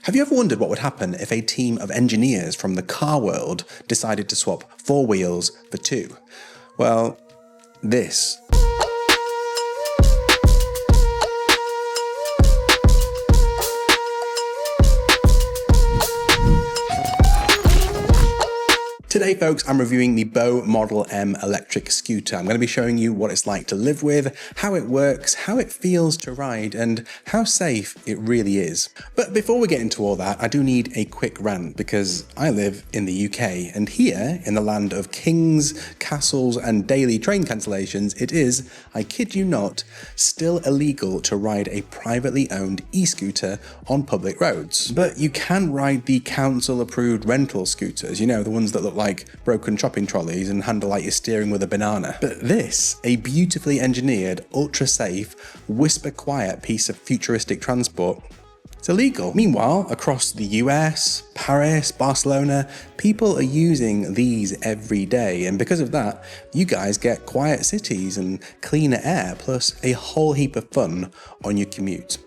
Have you ever wondered what would happen if a team of engineers from the car world decided to swap 4 wheels for 2? Well, this. Today, folks, I'm reviewing the Bow Model M electric scooter. I'm going to be showing you what it's like to live with, how it works, how it feels to ride, and how safe it really is. But before we get into all that, I do need a quick rant because I live in the UK, and here, in the land of kings, castles, and daily train cancellations, it is, I kid you not, still illegal to ride a privately owned e-scooter on public roads. But you can ride the council-approved rental scooters, you know, the ones that look like broken shopping trolleys and handle like you're steering with a banana. But this, a beautifully engineered, ultra-safe, whisper-quiet piece of futuristic transport, it's illegal. Meanwhile, across the US, Paris, Barcelona, people are using these every day, and because of that, you guys get quiet cities and cleaner air, plus a whole heap of fun on your commute.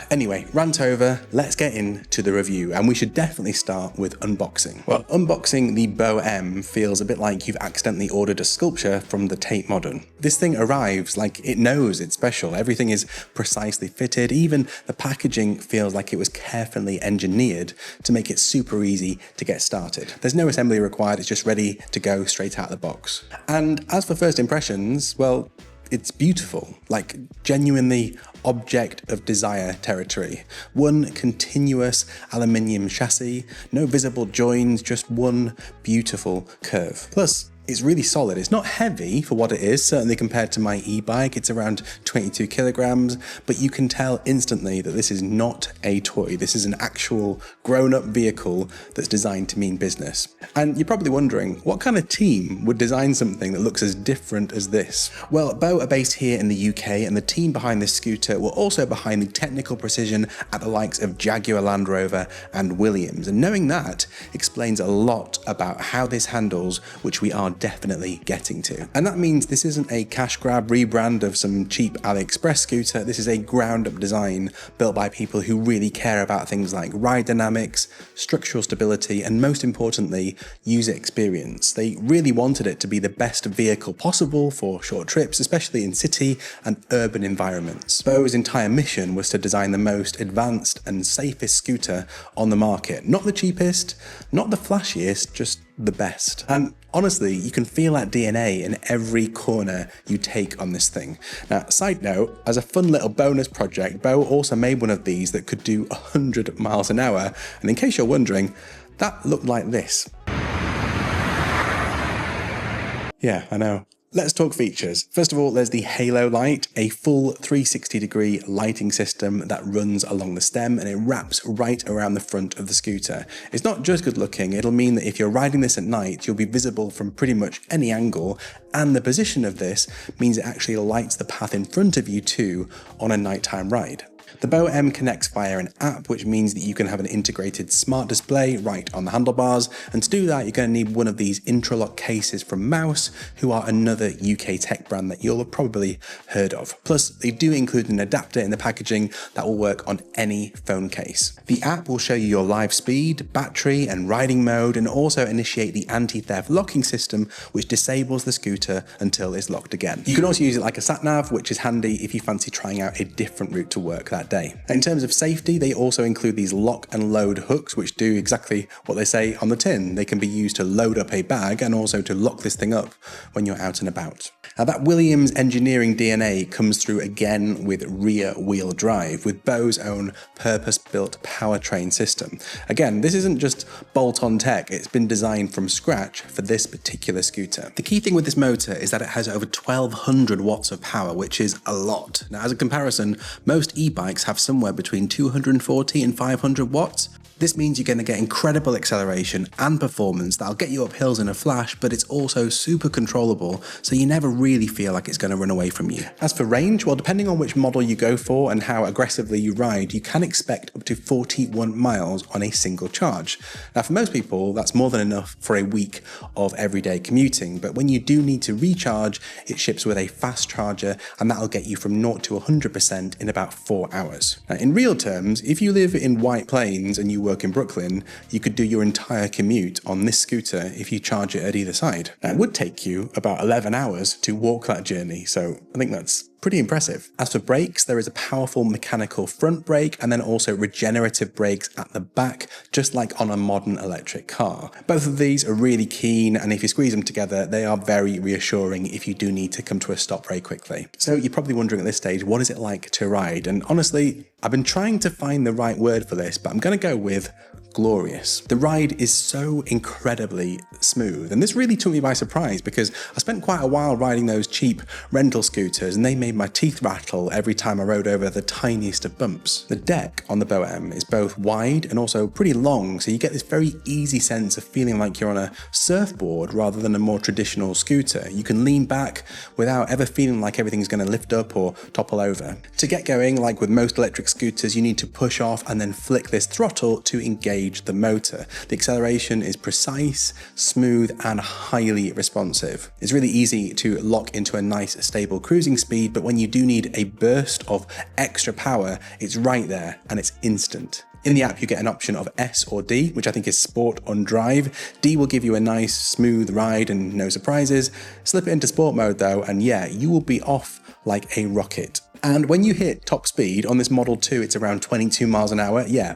Anyway, rant over, let's get into the review, and we should definitely start with unboxing. Well, unboxing the Bow M feels a bit like you've accidentally ordered a sculpture from the Tate Modern. This thing arrives like it knows it's special, everything is precisely fitted, even the packaging feels like it was carefully engineered to make it super easy to get started. There's no assembly required, it's just ready to go straight out of the box. And as for first impressions, well, it's beautiful, like genuinely object of desire territory. One continuous aluminium chassis, no visible joins, just one beautiful curve. Plus, it's really solid. It's not heavy for what it is, certainly compared to my e-bike. It's around 22 kilograms, but you can tell instantly that this is not a toy. This is an actual grown-up vehicle that's designed to mean business. And you're probably wondering, what kind of team would design something that looks as different as this? Well, Bow are based here in the UK, and the team behind this scooter were also behind the technical precision at the likes of Jaguar Land Rover and Williams. And knowing that explains a lot about how this handles, which we are definitely getting to. And that means this isn't a cash grab rebrand of some cheap AliExpress scooter. This is a ground up design built by people who really care about things like ride dynamics, structural stability, and most importantly, user experience. They really wanted it to be the best vehicle possible for short trips, especially in city and urban environments. Bow's entire mission was to design the most advanced and safest scooter on the market. Not the cheapest, not the flashiest, just the best. And honestly, you can feel that DNA in every corner you take on this thing. Now, side note, as a fun little bonus project, Bow also made one of these that could do 100 miles an hour. And in case you're wondering, that looked like this. Yeah, I know. Let's talk features. First of all, there's the halo light, a full 360-degree lighting system that runs along the stem and it wraps right around the front of the scooter. It's not just good looking, it'll mean that if you're riding this at night, you'll be visible from pretty much any angle, and the position of this means it actually lights the path in front of you too on a nighttime ride. The Bow M connects via an app, which means that you can have an integrated smart display right on the handlebars, and to do that you're going to need one of these Intralock cases from Mouse, who are another UK tech brand that you'll have probably heard of. Plus, they do include an adapter in the packaging that will work on any phone case. The app will show you your live speed, battery, and riding mode, and also initiate the anti-theft locking system, which disables the scooter until it's locked again. You can also use it like a sat-nav, which is handy if you fancy trying out a different route to work that day. In terms of safety, they also include these lock and load hooks, which do exactly what they say on the tin. They can be used to load up a bag and also to lock this thing up when you're out and about. Now, that Williams engineering DNA comes through again with rear wheel drive, with Bow's own purpose-built powertrain system. Again, this isn't just bolt-on tech, it's been designed from scratch for this particular scooter. The key thing with this motor is that it has over 1200 watts of power, which is a lot. Now, as a comparison, most e-bikes have somewhere between 240 and 500 watts. This means you're going to get incredible acceleration and performance that'll get you up hills in a flash, but it's also super controllable, so you never really feel like it's going to run away from you. As for range, well, depending on which model you go for and how aggressively you ride, you can expect up to 41 miles on a single charge. Now, for most people, that's more than enough for a week of everyday commuting, but when you do need to recharge, it ships with a fast charger, and that'll get you from 0 to 100% in about 4 hours. Now, in real terms, if you live in White Plains and you work in Brooklyn, you could do your entire commute on this scooter if you charge it at either side. Now, it would take you about 11 hours to walk that journey, so I think that's pretty impressive. As for brakes, there is a powerful mechanical front brake and then also regenerative brakes at the back, just like on a modern electric car. Both of these are really keen, and if you squeeze them together, they are very reassuring if you do need to come to a stop very quickly. So you're probably wondering at this stage, what is it like to ride? And honestly, I've been trying to find the right word for this, but I'm going to go with glorious. The ride is so incredibly smooth, and this really took me by surprise because I spent quite a while riding those cheap rental scooters and they made my teeth rattle every time I rode over the tiniest of bumps. The deck on the BOM is both wide and also pretty long, so you get this very easy sense of feeling like you're on a surfboard rather than a more traditional scooter. You can lean back without ever feeling like everything's going to lift up or topple over. To get going, like with most electric scooters, you need to push off and then flick this throttle to engage the motor. The acceleration is precise, smooth, and highly responsive. It's really easy to lock into a nice stable cruising speed, but when you do need a burst of extra power, it's right there and it's instant. In the app, you get an option of S or D, which I think is Sport on Drive. D will give you a nice, smooth ride and no surprises. Slip it into Sport mode though, and yeah, you will be off like a rocket. And when you hit top speed on this Model 2, it's around 22 miles an hour. Yeah,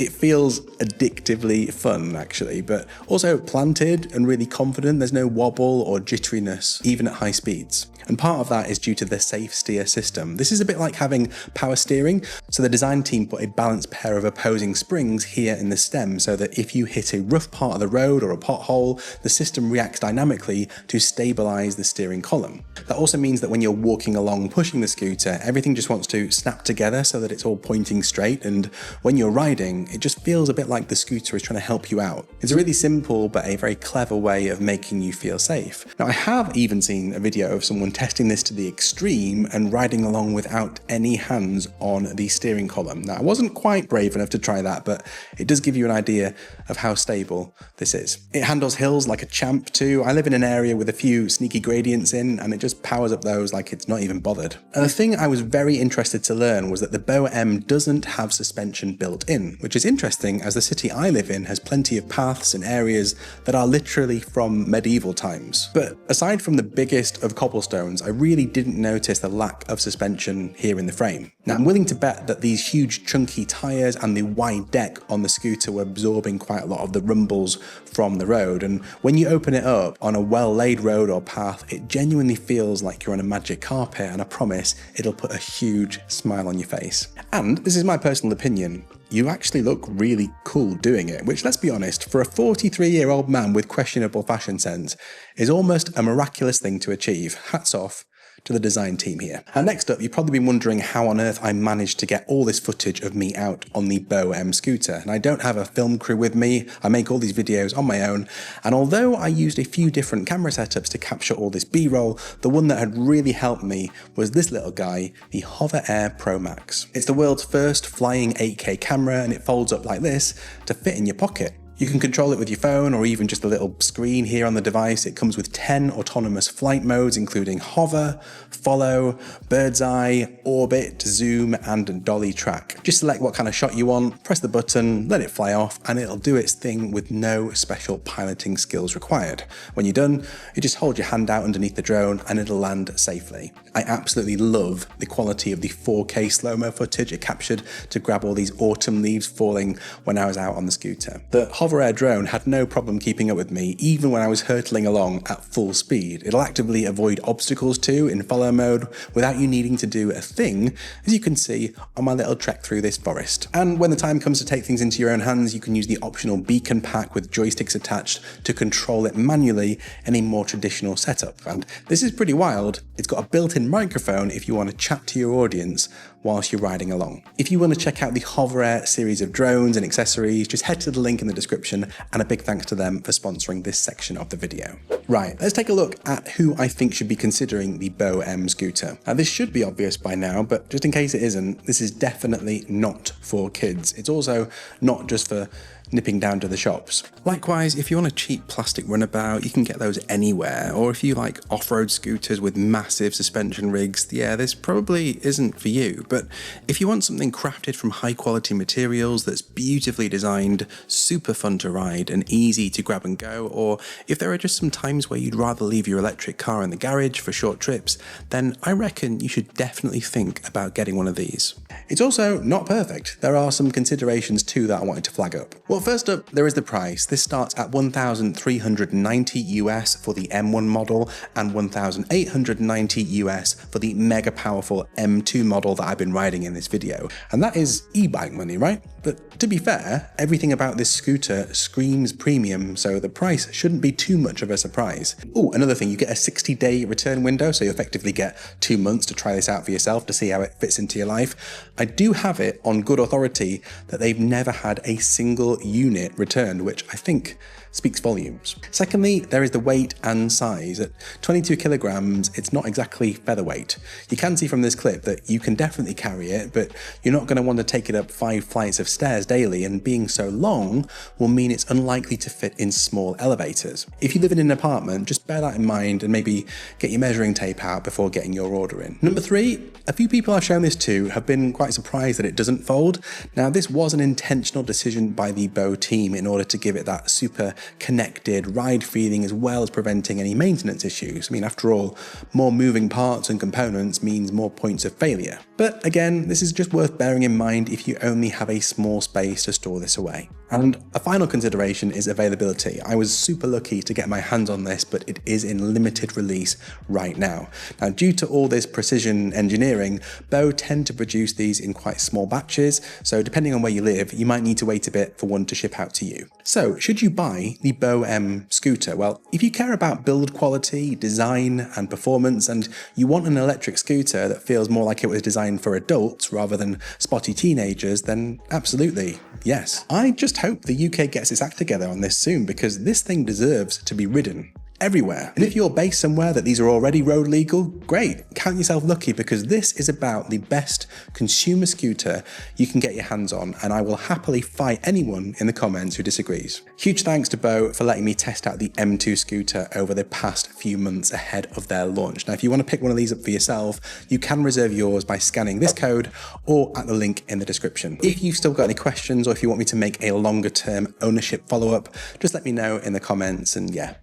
it feels addictively fun actually, but also planted and really confident. There's no wobble or jitteriness, even at high speeds. And part of that is due to the safe steer system. This is a bit like having power steering. So the design team put a balanced pair of opposing springs here in the stem so that if you hit a rough part of the road or a pothole, the system reacts dynamically to stabilize the steering column. That also means that when you're walking along pushing the scooter, everything just wants to snap together so that it's all pointing straight. And when you're riding, it just feels a bit like the scooter is trying to help you out. It's a really simple but a very clever way of making you feel safe. Now, I have even seen a video of someone testing this to the extreme and riding along without any hands on the steering column. Now, I wasn't quite brave enough to try that, but it does give you an idea of how stable this is. It handles hills like a champ too. I live in an area with a few sneaky gradients in, and it just powers up those like it's not even bothered. And the thing I was very interested to learn was that the BOM doesn't have suspension built in, which is interesting as the city I live in has plenty of paths and areas that are literally from medieval times. But aside from the biggest of cobblestones, I really didn't notice the lack of suspension here in the frame. Now, I'm willing to bet that these huge chunky tyres and the wide deck on the scooter were absorbing quite a lot of the rumbles from the road, and when you open it up on a well-laid road or path, it genuinely feels like you're on a magic carpet, and I promise it'll put a huge smile on your face. And this is my personal opinion, you actually look really cool doing it, which, let's be honest, for a 43-year-old man with questionable fashion sense is almost a miraculous thing to achieve. Hats off to the design team here. And next up, you've probably been wondering how on earth I managed to get all this footage of me out on the BOM scooter. And I don't have a film crew with me. I make all these videos on my own. And although I used a few different camera setups to capture all this B-roll, the one that had really helped me was this little guy, the Hover Air Pro Max. It's the world's first flying 8K camera, and it folds up like this to fit in your pocket. You can control it with your phone or even just a little screen here on the device. It comes with 10 autonomous flight modes, including hover, follow, bird's eye, orbit, zoom, and dolly track. Just select what kind of shot you want, press the button, let it fly off, and it'll do its thing with no special piloting skills required. When you're done, you just hold your hand out underneath the drone and it'll land safely. I absolutely love the quality of the 4K slow-mo footage it captured to grab all these autumn leaves falling when I was out on the scooter. The Hover Air drone had no problem keeping up with me even when I was hurtling along at full speed. It'll actively avoid obstacles too in follow mode without you needing to do a thing, as you can see on my little trek through this forest. And when the time comes to take things into your own hands, you can use the optional beacon pack with joysticks attached to control it manually in a more traditional setup. And this is pretty wild. It's got a built-in microphone if you want to chat to your audience whilst you're riding along. If you want to check out the Hover Air series of drones and accessories, just head to the link in the description, and a big thanks to them for sponsoring this section of the video. Right, let's take a look at who I think should be considering the BOM scooter. Now, this should be obvious by now, but just in case it isn't, this is definitely not for kids. It's also not just for nipping down to the shops. Likewise, if you want a cheap plastic runabout, you can get those anywhere. Or if you like off-road scooters with massive suspension rigs, yeah, this probably isn't for you. But if you want something crafted from high quality materials that's beautifully designed, super fun to ride and easy to grab and go, or if there are just some times where you'd rather leave your electric car in the garage for short trips, then I reckon you should definitely think about getting one of these. It's also not perfect. There are some considerations too that I wanted to flag up. Well, first up, there is the price. This starts at $1,390 US for the M1 model and $1,890 US for the mega powerful M2 model that I've been riding in this video. And that is e-bike money, right? But to be fair, everything about this scooter screams premium, so the price shouldn't be too much of a surprise. Oh, another thing, you get a 60-day return window, so you effectively get 2 months to try this out for yourself to see how it fits into your life. I do have it on good authority that they've never had a single unit returned, which I think speaks volumes. Secondly, there is the weight and size. At 22 kilograms, it's not exactly featherweight. You can see from this clip that you can definitely carry it, but you're not going to want to take it up 5 flights of stairs daily, and being so long will mean it's unlikely to fit in small elevators. If you live in an apartment, just bear that in mind and maybe get your measuring tape out before getting your order in. Number 3, a few people I've shown this to have been quite surprised that it doesn't fold. Now, this was an intentional decision by the Bow team in order to give it that super connected ride feeling as well as preventing any maintenance issues. I mean, after all, more moving parts and components means more points of failure. But again, this is just worth bearing in mind if you only have a small space to store this away. And a final consideration is availability. I was super lucky to get my hands on this, but it is in limited release right now. Now, due to all this precision engineering, Bow tend to produce these in quite small batches, so depending on where you live, you might need to wait a bit for one to ship out to you. So, should you buy the Bow M scooter? Well, if you care about build quality, design, and performance, and you want an electric scooter that feels more like it was designed for adults rather than spotty teenagers, then absolutely, yes. I just hope the UK gets its act together on this soon, because this thing deserves to be ridden everywhere. And if you're based somewhere that these are already road legal, great, count yourself lucky, because this is about the best consumer scooter you can get your hands on, and I will happily fight anyone in the comments who disagrees. Huge thanks to Bow for letting me test out the M2 scooter over the past few months ahead of their launch. Now, if you want to pick one of these up for yourself, you can reserve yours by scanning this code or at the link in the description. If you've still got any questions, or if you want me to make a longer term ownership follow-up, just let me know in the comments, and yeah,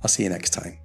I'll see you next time.